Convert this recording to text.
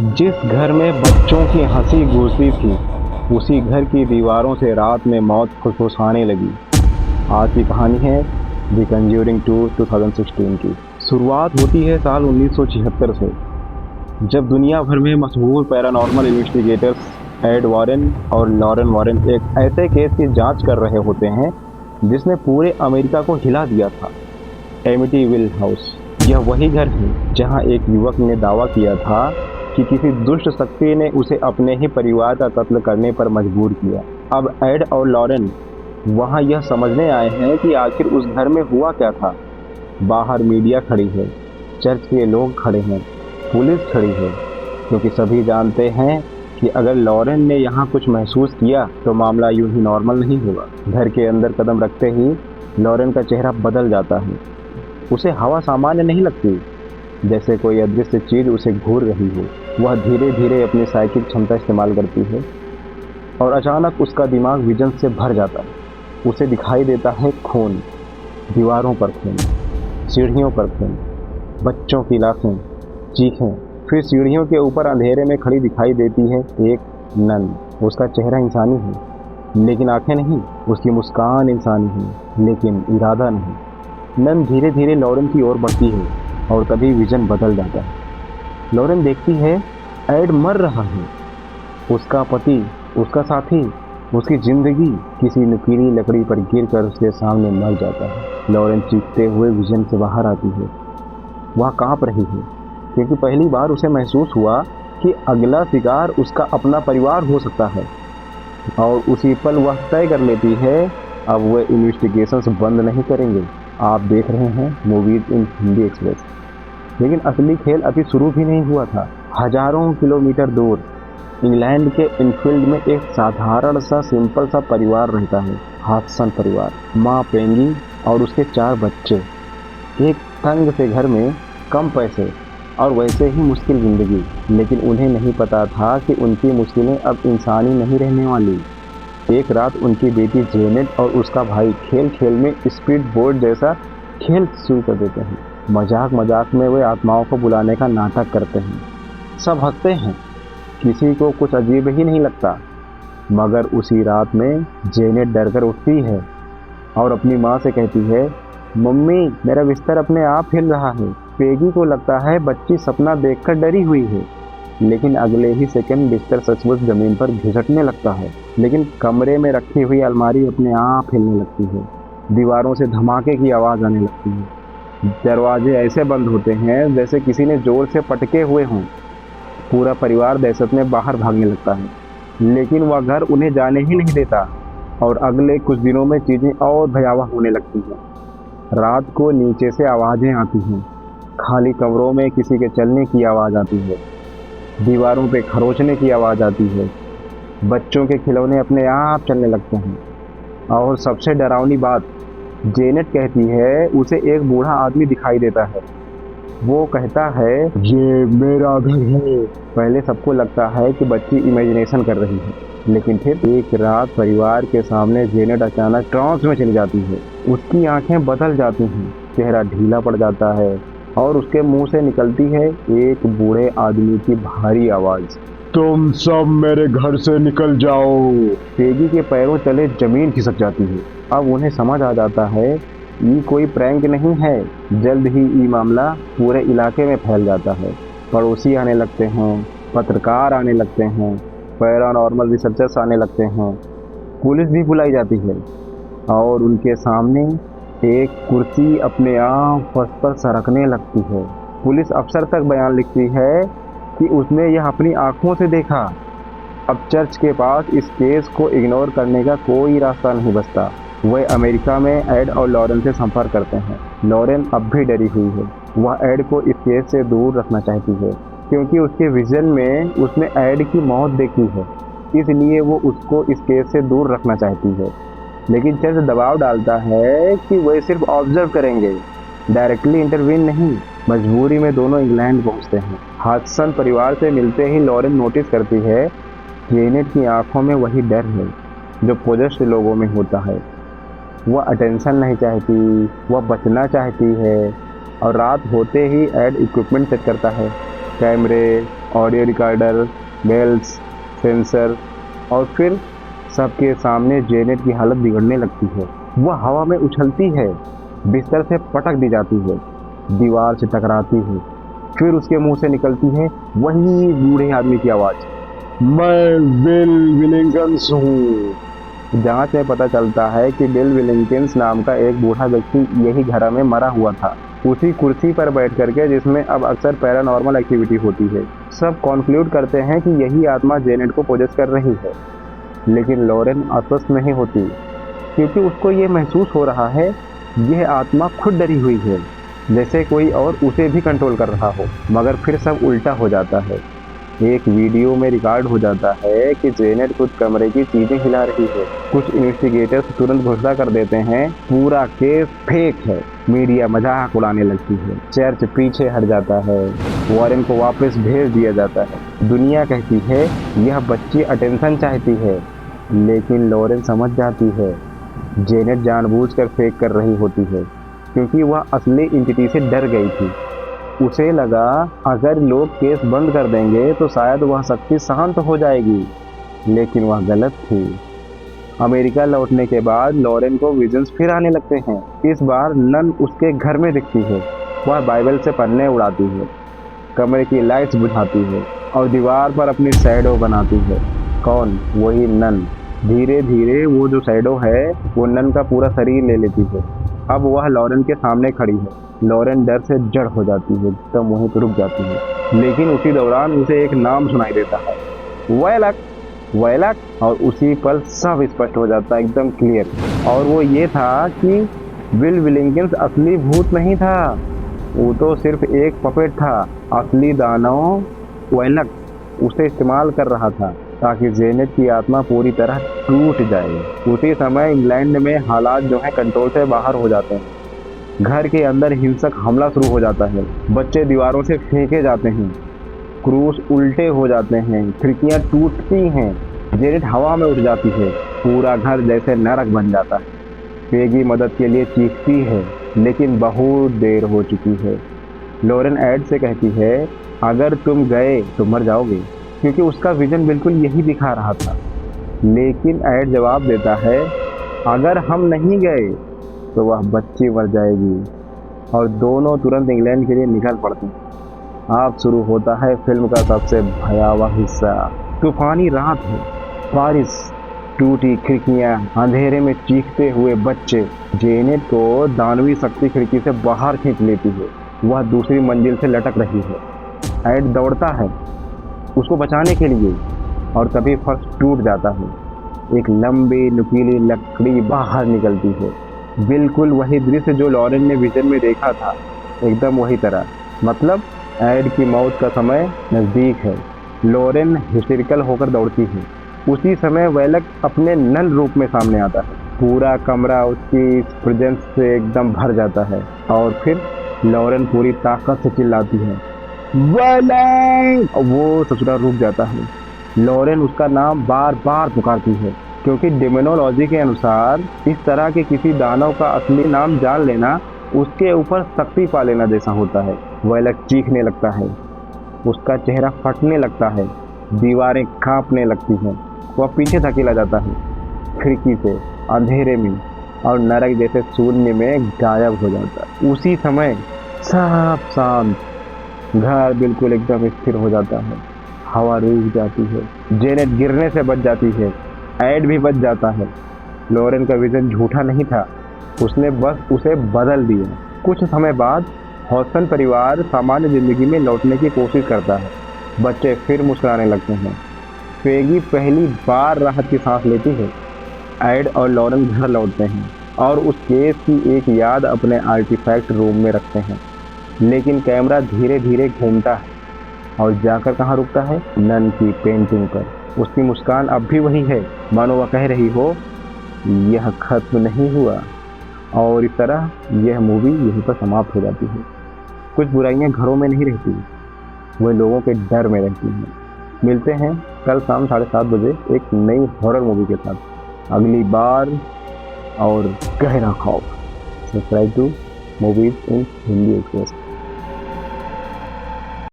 जिस घर में बच्चों की हंसी गूंजती थी, उसी घर की दीवारों से रात में मौत फुसफुसाने लगी। आज की कहानी है द कंज्यूरिंग 2 2016 की। शुरुआत होती है साल 1976 से, जब दुनिया भर में मशहूर पैरानॉर्मल इन्वेस्टिगेटर्स एड वॉरेन और लॉरेन वॉरेन एक ऐसे केस की जांच कर रहे होते हैं जिसने पूरे अमेरिका को हिला दिया था। Amityville house. यह वही घर है जहां एक युवक ने दावा किया था कि किसी दुष्ट शक्ति ने उसे अपने ही परिवार का कत्ल करने पर मजबूर किया। अब एड और लॉरेन वहां यह समझने आए हैं कि आखिर उस घर में हुआ क्या था। बाहर मीडिया खड़ी है, चर्च के लोग खड़े हैं, पुलिस खड़ी है, क्योंकि सभी जानते हैं कि अगर लॉरेन ने यहाँ कुछ महसूस किया तो मामला यूं ही नॉर्मल नहीं होगा। घर के अंदर कदम रखते ही लॉरेन का चेहरा बदल जाता है। उसे हवा सामान्य नहीं लगती, जैसे कोई अदृश्य चीज उसे घूर रही हो। वह धीरे धीरे अपनी साइकिक क्षमता इस्तेमाल करती है और अचानक उसका दिमाग विजन से भर जाता है। उसे दिखाई देता है खून, दीवारों पर खून, सीढ़ियों पर खून, बच्चों की लाशें, चीखें। फिर सीढ़ियों के ऊपर अंधेरे में खड़ी दिखाई देती है एक नन। उसका चेहरा इंसानी है लेकिन आंखें नहीं, उसकी मुस्कान इंसानी है लेकिन इरादा नहीं। नन धीरे धीरे लॉरेन की ओर बढ़ती है और तभी विजन बदल जाता है। लॉरेन देखती है एड मर रहा है। उसका पति, उसका साथी, उसकी जिंदगी किसी नुकीली लकड़ी पर गिरकर उसके सामने मर जाता है। लॉरेन चीखते हुए विजन से बाहर आती है। वह कांप रही है क्योंकि पहली बार उसे महसूस हुआ कि अगला शिकार उसका अपना परिवार हो सकता है। और उसी पल वह तय कर लेती है अब वह इन्वेस्टिगेशंस बंद नहीं करेंगे। आप देख रहे हैं मूवीज इन हिंदी एक्सप्रेस। लेकिन असली खेल अभी शुरू भी नहीं हुआ था। हजारों किलोमीटर दूर इंग्लैंड के इनफील्ड में एक साधारण सा सिंपल सा परिवार रहता है, हॉडसन परिवार। माँ पेंगी और उसके 4 बच्चे। एक तंग से घर में, कम पैसे और वैसे ही मुश्किल जिंदगी। लेकिन उन्हें नहीं पता था कि उनकी मुश्किलें अब इंसानी नहीं रहने वाली। एक रात उनकी बेटी जेनेट और उसका भाई खेल खेल में स्पीड बोट जैसा खेल शुरू कर देते हैं। मजाक मजाक में वे आत्माओं को बुलाने का नाटक करते हैं। सब हंसते हैं, किसी को कुछ अजीब ही नहीं लगता। मगर उसी रात में जेनेट डरकर उठती है और अपनी माँ से कहती है, मम्मी मेरा बिस्तर अपने आप हिल रहा है। पेगी को लगता है बच्ची सपना देखकर डरी हुई है, लेकिन अगले ही सेकंड बिस्तर सचमुच जमीन पर घिसटने लगता है। लेकिन कमरे में रखी हुई अलमारी अपने आप हिलने लगती है। दीवारों से धमाके की आवाज़ आने लगती है। दरवाजे ऐसे बंद होते हैं जैसे किसी ने जोर से पटके हुए हों। पूरा परिवार दहशत में बाहर भागने लगता है, लेकिन वह घर उन्हें जाने ही नहीं देता। और अगले कुछ दिनों में चीज़ें और भयावह होने लगती हैं। रात को नीचे से आवाज़ें आती हैं, खाली कमरों में किसी के चलने की आवाज़ आती है, दीवारों पे खरोचने की आवाज़ आती है, बच्चों के खिलौने अपने आप चलने लगते हैं। और सबसे डरावनी बात, जेनेट कहती है उसे एक बूढ़ा आदमी दिखाई देता है। वो कहता है, ये मेरा घर है। पहले सबको लगता है कि बच्ची इमेजिनेशन कर रही है, लेकिन फिर एक रात परिवार के सामने जेनेट अचानक ट्रांस में चली जाती है। उसकी आंखें बदल जाती हैं, चेहरा ढीला पड़ जाता है और उसके मुंह से निकलती है एक बूढ़े आदमी की भारी आवाज, तुम सब मेरे घर से निकल जाओ। पेगी के पैरों तले जमीन खिसक जाती है। अब उन्हें समझ आ जाता है ये कोई प्रैंक नहीं है। जल्द ही ये मामला पूरे इलाके में फैल जाता है। पड़ोसी आने लगते हैं, पत्रकार आने लगते हैं, पैरानॉर्मल रिसर्चर्स आने लगते हैं, पुलिस भी बुलाई जाती है और उनके सामने एक कुर्सी अपने आप फर्श पर सरकने लगती है। पुलिस अफसर तक बयान लिखती है कि उसने यह अपनी आंखों से देखा। अब चर्च के पास इस केस को इग्नोर करने का कोई रास्ता नहीं बचता। वह अमेरिका में एड और लॉरेन से संपर्क करते हैं। लॉरेन अब भी डरी हुई है। वह एड को इस केस से दूर रखना चाहती है क्योंकि उसके विजन में उसने एड की मौत देखी है, इसलिए वो उसको इस केस से दूर रखना चाहती है। लेकिन चर्च दबाव डालता है कि वे सिर्फ ऑब्जर्व करेंगे, डायरेक्टली इंटरवीन नहीं। मजबूरी में दोनों इंग्लैंड पहुंचते हैं। हॉडसन परिवार से मिलते ही लॉरेन नोटिस करती है जेनेट की आंखों में वही डर है जो पोजेस्ड लोगों में होता है। वह अटेंशन नहीं चाहती, वह बचना चाहती है। और रात होते ही एड इक्विपमेंट सेट करता है, कैमरे, ऑडियो रिकॉर्डर, बेल्स, सेंसर, और फिर सबके सामने जेनेट की हालत बिगड़ने लगती है। वह हवा में उछलती है, बिस्तर से पटक दी जाती है, दीवार से टकराती है। फिर उसके मुंह से निकलती है वही बूढ़े आदमी की आवाज़, मैं बिल विलिंगटन्स हूँ। जांच में पता चलता है कि बिल विलिंगटन्स नाम का एक बूढ़ा व्यक्ति यही घर में मरा हुआ था, उसी कुर्सी पर बैठ करके जिसमें अब अक्सर पैरानॉर्मल एक्टिविटी होती है। सब कॉन्क्लूड करते हैं कि यही आत्मा जेनेट को पोजेस कर रही है, लेकिन लॉरेन आश्वस्त नहीं होती, क्योंकि उसको ये महसूस हो रहा है यह आत्मा खुद डरी हुई है, जैसे कोई और उसे भी कंट्रोल कर रहा हो। मगर फिर सब उल्टा हो जाता है। एक वीडियो में रिकॉर्ड हो जाता है कि जेनेट कुछ कमरे की चीजें हिला रही है। कुछ इन्वेस्टिगेटर्स तुरंत घोषणा कर देते हैं पूरा केस फेक है। मीडिया मजाक उड़ाने लगती है, चर्च पीछे हट जाता है, वॉरेन को वापस भेज दिया जाता है। दुनिया कहती है यह बच्ची अटेंशन चाहती है, लेकिन लॉरेन समझ जाती है जेनेट जानबूझकर फेक कर रही होती है, क्योंकि वह असली एंटिटी से डर गई थी। उसे लगा अगर लोग केस बंद कर देंगे तो शायद वह शक्ति शांत हो जाएगी, लेकिन वह गलत थी। अमेरिका लौटने के बाद लॉरेन को विजन्स फिर आने लगते हैं। इस बार नन उसके घर में दिखती है। वह बाइबल से पन्ने उड़ाती है, कमरे की लाइट्स बुझाती है और दीवार पर अपनी शैडो बनाती है। कौन? वही नन। धीरे धीरे वो जो शैडो है वो नन का पूरा शरीर ले लेती है। अब वह लॉरेन के सामने खड़ी है। लॉरेन डर से जड़ हो जाती है, एकदम वहीं पर रुक जाती है। लेकिन उसी दौरान उसे एक नाम सुनाई देता है, वैलक, वैलक। और उसी पल सब स्पष्ट हो जाता है, एकदम क्लियर। और वो ये था कि बिल विलिंगटन्स असली भूत नहीं था, वो तो सिर्फ एक पपेट था। असली दानव वैलक उसे इस्तेमाल कर रहा था ताकि जेनेट की आत्मा पूरी तरह टूट जाए। उसी समय इंग्लैंड में हालात जो है कंट्रोल से बाहर हो जाते हैं। घर के अंदर हिंसक हमला शुरू हो जाता है। बच्चे दीवारों से फेंके जाते हैं, क्रूस उल्टे हो जाते हैं, खिड़कियां टूटती हैं, जेनेट हवा में उठ जाती है। पूरा घर जैसे नरक बन जाता है। पेगी मदद के लिए चीखती है, लेकिन बहुत देर हो चुकी है। लॉरेन एड से कहती है अगर तुम गए तो मर जाओगे, क्योंकि उसका विजन बिल्कुल यही दिखा रहा था। लेकिन एड जवाब देता है अगर हम नहीं गए तो वह बच्ची मर जाएगी। और दोनों तुरंत इंग्लैंड के लिए निकल पड़ते हैं। अब शुरू होता है फिल्म का सबसे भयावह हिस्सा। तूफानी रात है, बारिश, टूटी खिड़कियां, अंधेरे में चीखते हुए बच्चे। जेनेट को दानवी शक्ति खिड़की से बाहर खींच लेती है। वह दूसरी मंजिल से लटक रही है। एड दौड़ता है उसको बचाने के लिए, और तभी फर्श टूट जाता है। एक लंबी नुकीली लकड़ी बाहर निकलती है, बिल्कुल वही दृश्य जो लॉरेन ने विजन में देखा था, एकदम वही तरह। मतलब एड की मौत का समय नज़दीक है। लॉरेन हिस्टेरिकल होकर दौड़ती है। उसी समय वैलक अपने नल रूप में सामने आता है। पूरा कमरा उसकी प्रेजेंस से एकदम भर जाता है। और फिर लॉरेन पूरी ताकत से चिल्लाती है, वैलक! वो ससुरा रुक जाता है। लॉरेन उसका नाम बार बार पुकारती है, क्योंकि डेमोनोलॉजी के अनुसार इस तरह के किसी दानव का असली नाम जान लेना उसके ऊपर शक्ति पा लेना जैसा होता है। वैलक चीखने लगता है, उसका चेहरा फटने लगता है, दीवारें कांपने लगती हैं। वह पीछे धकेला जाता है, खिड़की से, अंधेरे में, और नरक जैसे शून्य में गायब हो जाता है। उसी समय सब शांत, घर बिल्कुल एकदम स्थिर हो जाता है। हवा रुक जाती है, जेनेट गिरने से बच जाती है, एड भी बच जाता है। लॉरेन का विजन झूठा नहीं था, उसने बस उसे बदल दिया। कुछ समय बाद हॉस्टन परिवार सामान्य जिंदगी में लौटने की कोशिश करता है। बच्चे फिर मुस्कुराने लगते हैं। पेगी पहली बार राहत की सांस लेती है। एड और लॉरेन घर लौटते हैं और उस केस की एक याद अपने आर्टिफैक्ट रूम में रखते हैं। लेकिन कैमरा धीरे धीरे घूमता है और जाकर कहाँ रुकता है? नन की पेंटिंग पर। उसकी मुस्कान अब भी वही है, मानो वह कह रही हो यह खत्म नहीं हुआ। और इस तरह यह मूवी यहीं पर समाप्त हो जाती है। कुछ बुराइयां घरों में नहीं रहती, वह लोगों के डर में रहती हैं। मिलते हैं कल शाम 7:30 बजे एक नई हॉरर मूवी के साथ अगली बार। और गहरा खौफ। Subscribe to movies in Hindi express.